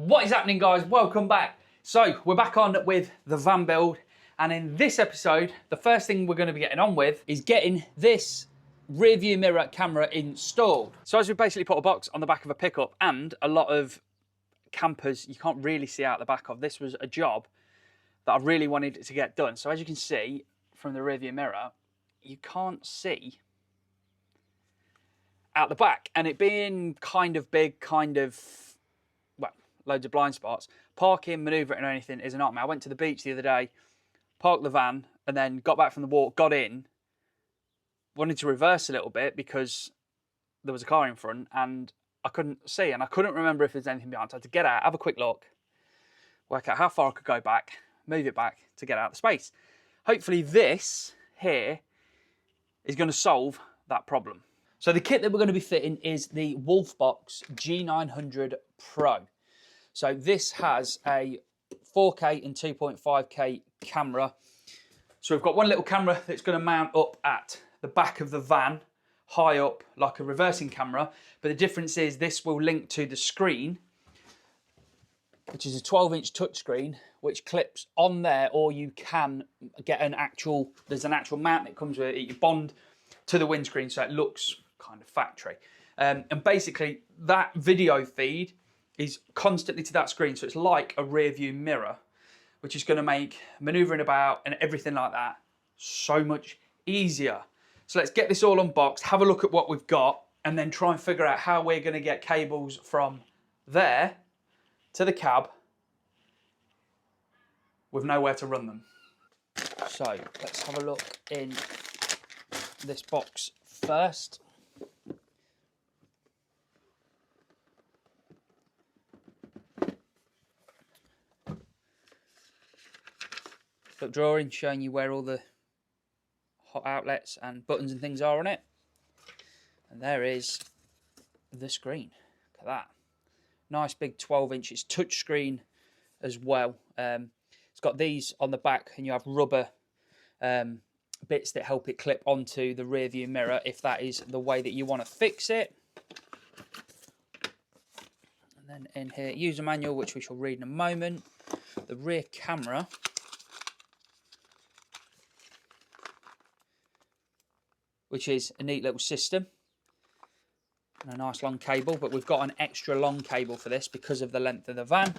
What is happening, guys? Welcome back. So we're back on with the van build, and in this episode the first thing we're going to be getting on with is getting this rear view mirror camera installed. So as we basically put a box on the back of a pickup, and a lot of campers you can't really see out the back of, this was a job that I really wanted to get done. So as you can see from the rear view mirror, you can't see out the back, and it being kind of big, loads of blind spots, parking, manoeuvring or anything is a nightmare. I went to the beach the other day, parked the van, and then got back from the walk, got in, wanted to reverse a little bit because there was a car in front and I couldn't see, and I couldn't remember if there's anything behind. So I had to get out, have a quick look, work out how far I could go back, move it back to get out of the space. Hopefully this here is going to solve that problem. So the kit that we're going to be fitting is the Wolfbox G900 Pro. So this has a 4K and 2.5K camera. So we've got one little camera that's going to mount up at the back of the van, high up, like a reversing camera. But the difference is this will link to the screen, which is a 12-inch touchscreen, which clips on there, or you can get there's an actual mount that comes with it. You bond to the windscreen so it looks kind of factory. And basically that video feed is constantly to that screen, so it's like a rear view mirror, which is going to make manoeuvring about and everything like that so much easier. So let's get this all unboxed, have a look at what we've got, and then try and figure out how we're going to get cables from there to the cab with nowhere to run them. So let's have a look in this box first. Little drawing showing you where all the hot outlets and buttons and things are on it. And there is the screen. Look at that. Nice big 12-inch. It's touchscreen as well. It's got these on the back, and you have rubber bits that help it clip onto the rear view mirror if that is the way that you want to fix it. And then in here, user manual, which we shall read in a moment. The rear camera. Which is a neat little system. And a nice long cable, but we've got an extra long cable for this because of the length of the van.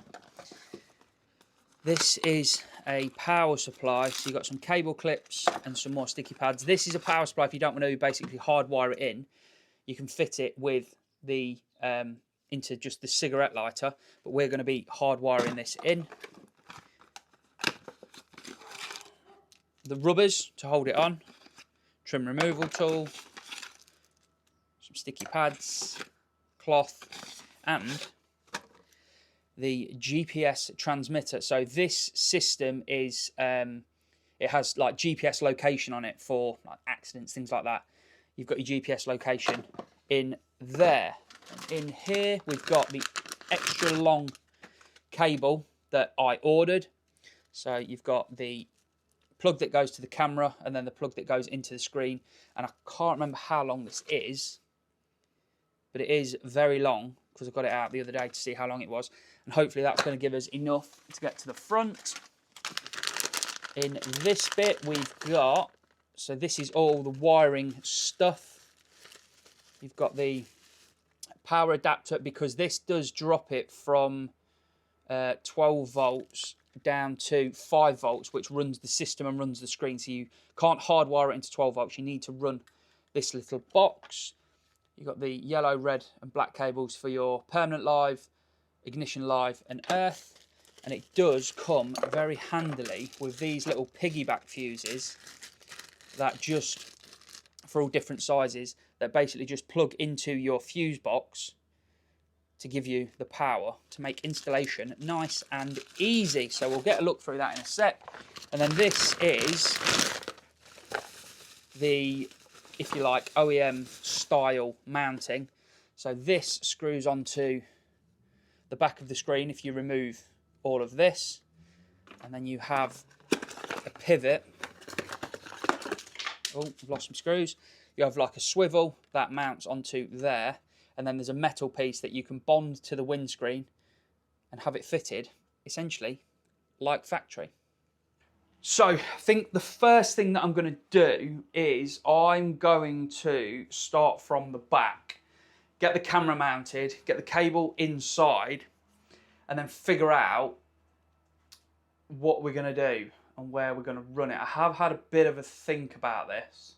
This is a power supply, so you've got some cable clips and some more sticky pads. This is a power supply if you don't want to basically hardwire it in. You can fit it with the into just the cigarette lighter, but we're going to be hardwiring this in. The rubbers to hold it on, trim removal tool, some sticky pads, cloth, and the GPS transmitter. So this system is, it has like GPS location on it for like accidents, things like that. You've got your GPS location in there. And in here, we've got the extra long cable that I ordered. So you've got the plug that goes to the camera and then the plug that goes into the screen. And I can't remember how long this is, but it is very long because I got it out the other day to see how long it was. And hopefully that's going to give us enough to get to the front. In this bit we've got, so this is all the wiring stuff. You've got the power adapter, because this does drop it from 12 volts down to 5 volts, which runs the system and runs the screen. So you can't hardwire it into 12 volts. You need to run this little box. You've got the yellow, red and black cables for your permanent live, ignition live and earth. And it does come very handily with these little piggyback fuses that just, for all different sizes, that basically just plug into your fuse box to give you the power to make installation nice and easy. So we'll get a look through that in a sec. And then this is the, if you like, OEM style mounting. So this screws onto the back of the screen if you remove all of this, and then you have a pivot. Oh, I've lost some screws. You have like a swivel that mounts onto there, and then there's a metal piece that you can bond to the windscreen and have it fitted essentially like factory. So I think the first thing that I'm going to do is I'm going to start from the back, get the camera mounted, get the cable inside, and then figure out what we're going to do and where we're going to run it. I have had a bit of a think about this.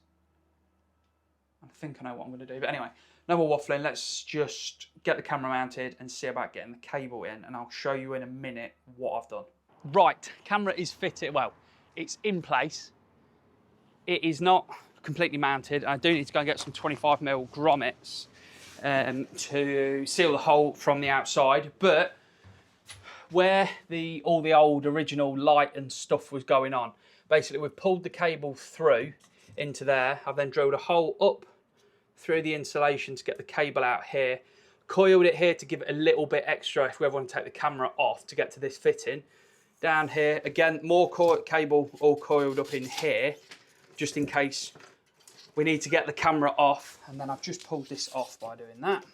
I think I know what I'm going to do. But anyway, no more waffling. Let's just get the camera mounted and see about getting the cable in, and I'll show you in a minute what I've done. Right, camera is fitted. Well, it's in place. It is not completely mounted. I do need to go and get some 25mm grommets to seal the hole from the outside, but where all the old original light and stuff was going on, basically we've pulled the cable through into there. I've then drilled a hole up through the insulation to get the cable out here, coiled it here to give it a little bit extra if we ever want to take the camera off to get to this fitting. Down here, again, more cable all coiled up in here, just in case we need to get the camera off. And then I've just pulled this off by doing that.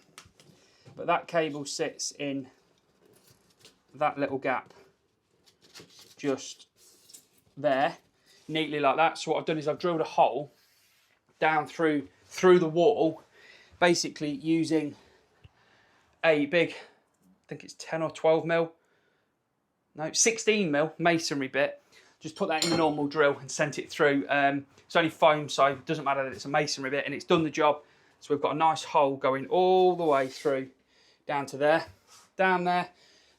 But that cable sits in that little gap just there, neatly like that. So what I've done is I've drilled a hole down through the wall, basically using a big, I think it's 10 or 12mm, no, 16mm masonry bit. Just put that in the normal drill and sent it through. It's only foam, so it doesn't matter that it's a masonry bit, and it's done the job. So we've got a nice hole going all the way through down to there, down there,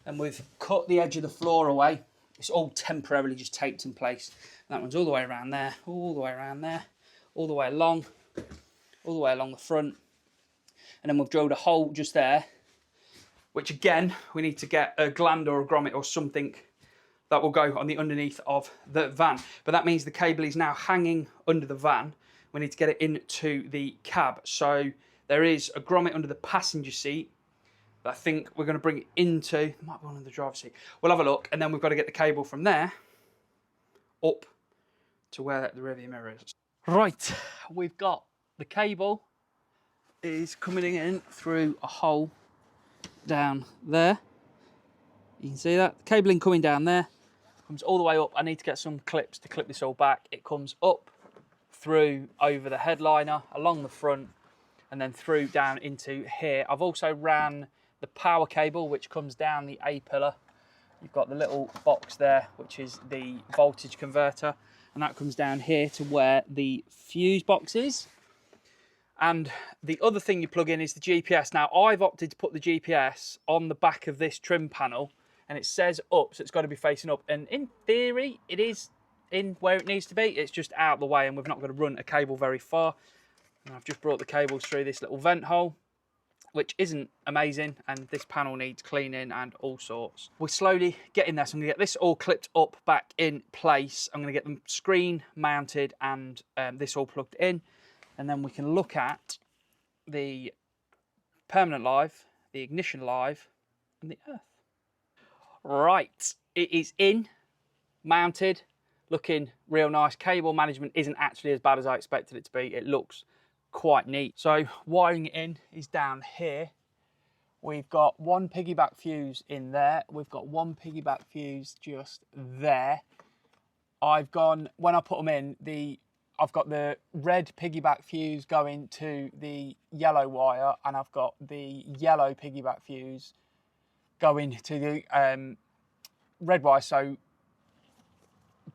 and we've cut the edge of the floor away. It's all temporarily just taped in place. That one's all the way around there, all the way around there, all the way along the front. And then we've drilled a hole just there, which again, we need to get a gland or a grommet or something that will go on the underneath of the van. But that means the cable is now hanging under the van. We need to get it into the cab. So there is a grommet under the passenger seat that I think we're going to bring it into. There might be one in the driver's seat. We'll have a look, and then we've got to get the cable from there up to where the rearview mirror is. Right, we've got the cable is coming in through a hole down there. You can see that. The cabling coming down there. Comes all the way up. I need to get some clips to clip this all back. It comes up through over the headliner, along the front, and then through down into here. I've also ran the power cable, which comes down the A-pillar. You've got the little box there, which is the voltage converter, and that comes down here to where the fuse box is. And the other thing you plug in is the GPS. Now, I've opted to put the GPS on the back of this trim panel, and it says up, so it's got to be facing up. And in theory, it is in where it needs to be. It's just out of the way, and we've not got to run a cable very far. And I've just brought the cables through this little vent hole, which isn't amazing, and this panel needs cleaning and all sorts. We're slowly getting there, so I'm going to get this all clipped up back in place. I'm going to get the screen mounted and this all plugged in, and then we can look at the permanent live, the ignition live, and the earth. Right, it is in, mounted, looking real nice. Cable management isn't actually as bad as I expected it to be. It looks quite neat. So wiring it in is down here. We've got one piggyback fuse in there. We've got one piggyback fuse just there. I've gone, when I put them in, I've got the red piggyback fuse going to the yellow wire, and I've got the yellow piggyback fuse going to the red wire. So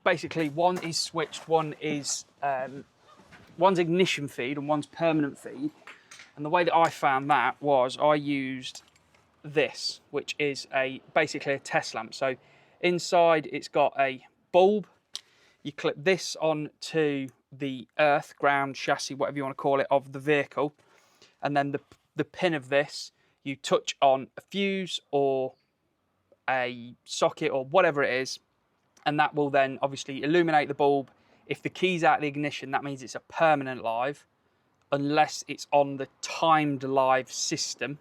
basically one is switched, one is one's ignition feed and one's permanent feed. And the way that I found that was I used this, which is basically a test lamp. So inside it's got a bulb. You clip this onto the earth, ground, chassis, whatever you want to call it, of the vehicle. And then the pin of this, you touch on a fuse or a socket or whatever it is, and that will then obviously illuminate the bulb. If the key's out of the ignition, that means it's a permanent live, unless it's on the timed live system.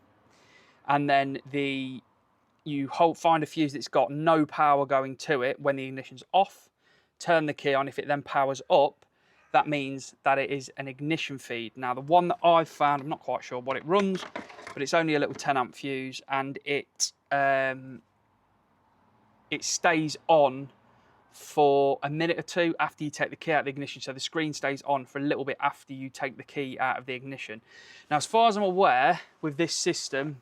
And then you find a fuse that's got no power going to it when the ignition's off, turn the key on. If it then powers up, that means that it is an ignition feed. Now, the one that I've found, I'm not quite sure what it runs, but it's only a little 10 amp fuse, and it it stays on for a minute or two after you take the key out of the ignition. So the screen stays on for a little bit after you take the key out of the ignition. Now, as far as I'm aware, with this system,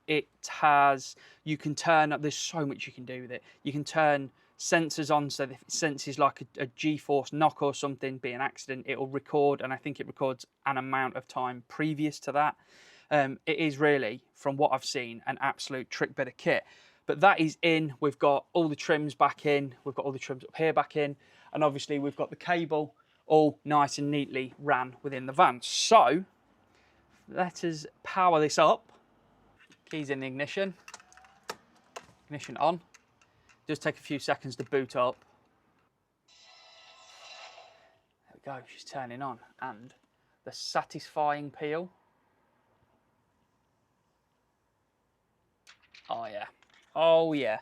it has, you can turn, there's so much you can do with it. You can turn sensors on, so that if it senses like a G-force knock or something, be an accident, it'll record, and I think it records an amount of time previous to that. It is really, from what I've seen, an absolute trick bit of kit. But that is in. We've got all the trims back in. We've got all the trims up here back in. And obviously we've got the cable all nice and neatly ran within the van. So let us power this up. Keys in the ignition. Ignition on. Just take a few seconds to boot up. There we go, she's turning on. And the satisfying peel. Oh yeah. Oh yeah.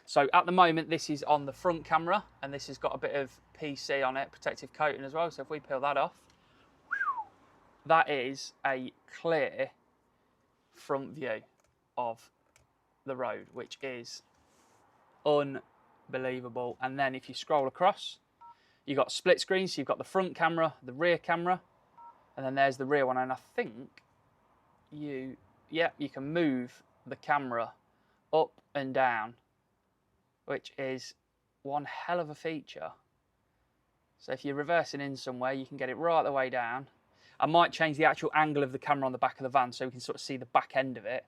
So at the moment, this is on the front camera, and this has got a bit of PC on it, protective coating as well. So if we peel that off, that is a clear front view of the road, which is unbelievable. And then if you scroll across, you've got split screens. So you've got the front camera, the rear camera, and then there's the rear one. And I think you can move the camera up and down, which is one hell of a feature. So if you're reversing in somewhere, you can get it right the way down. I might change the actual angle of the camera on the back of the van so we can sort of see the back end of it,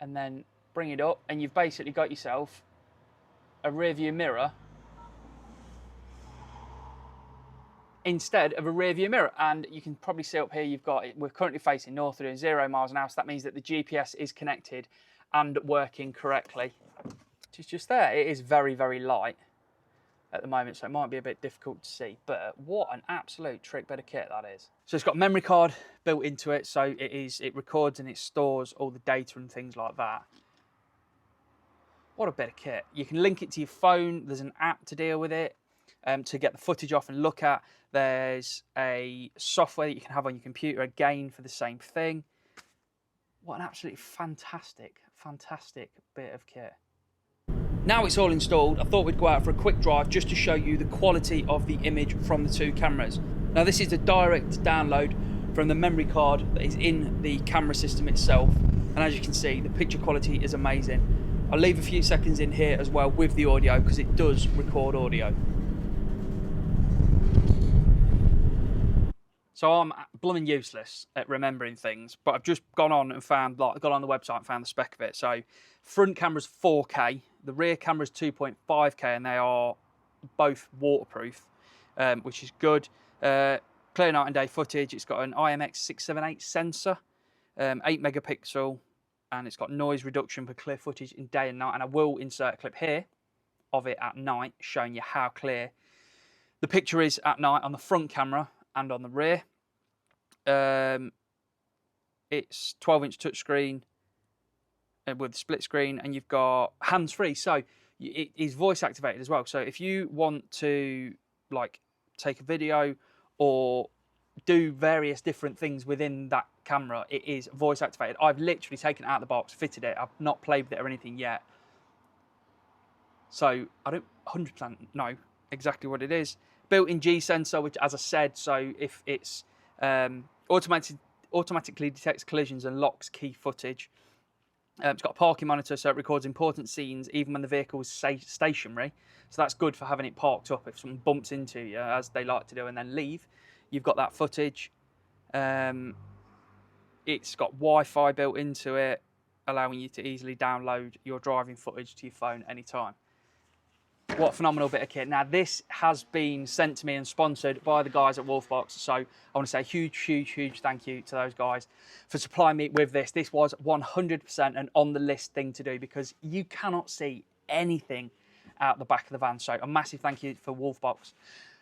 and then bring it up, and you've basically got yourself a rear view mirror instead of a rear view mirror. And you can probably see up here, we're currently facing north, we're doing 0 miles an hour, so that means that the GPS is connected and working correctly. It's just there. It is very, very light at the moment, so it might be a bit difficult to see, but what an absolute trick bit of kit that is. So it's got a memory card built into it, so it records and it stores all the data and things like that. What a bit of kit. You can link it to your phone. There's an app to deal with it, to get the footage off and look at. There's a software that you can have on your computer again for the same thing. What an absolutely fantastic, fantastic bit of kit. Now it's all installed, I thought we'd go out for a quick drive just to show you the quality of the image from the two cameras. Now this is the direct download from the memory card that is in the camera system itself, and as you can see, the picture quality is amazing. I'll leave a few seconds in here as well with the audio, because it does record audio. So I'm blooming useless at remembering things, but I've just gone on and found, got on the website and found the spec of it. So front camera's 4K, the rear camera's 2.5K, and they are both waterproof, which is good. Clear night and day footage. It's got an IMX678 sensor, 8 megapixel, and it's got noise reduction for clear footage in day and night. And I will insert a clip here of it at night, showing you how clear the picture is at night on the front camera and on the rear. It's 12-inch touchscreen with split screen, and you've got hands-free, so it is voice activated as well. So if you want to like take a video or do various different things within that camera, it is voice activated. I've literally taken it out of the box, fitted it. I've not played with it or anything yet, so I don't 100% know exactly what it is. Built-in G sensor, which, as I said, so if it's automatically detects collisions and locks key footage. It's got a parking monitor, so it records important scenes even when the vehicle is stationary. So that's good for having it parked up. If someone bumps into you, as they like to do, and then leave, you've got that footage. It's got Wi-Fi built into it, allowing you to easily download your driving footage to your phone anytime. What a phenomenal bit of kit. Now, this has been sent to me and sponsored by the guys at Wolfbox. So I want to say a huge, huge, huge thank you to those guys for supplying me with this. This was 100% an on-the-list thing to do, because you cannot see anything out the back of the van. So a massive thank you for Wolfbox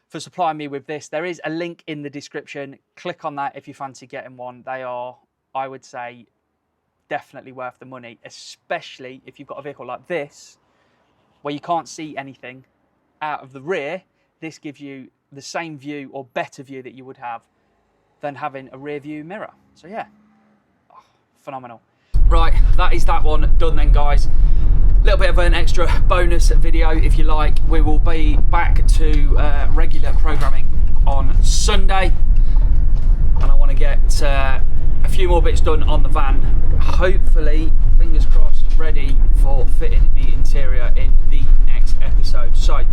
for supplying me with this. There is a link in the description. Click on that if you fancy getting one. They are, I would say, definitely worth the money, especially if you've got a vehicle like this, where you can't see anything out of the rear. This gives you the same view or better view that you would have than having a rear view mirror. So yeah, phenomenal. Right, that is that one done then, guys. little bit of an extra bonus video, if you like. We will be back to regular programming on Sunday, and I want to get a few more bits done on the van. Hopefully, fingers crossed, ready for fitting the interior in the next episode. So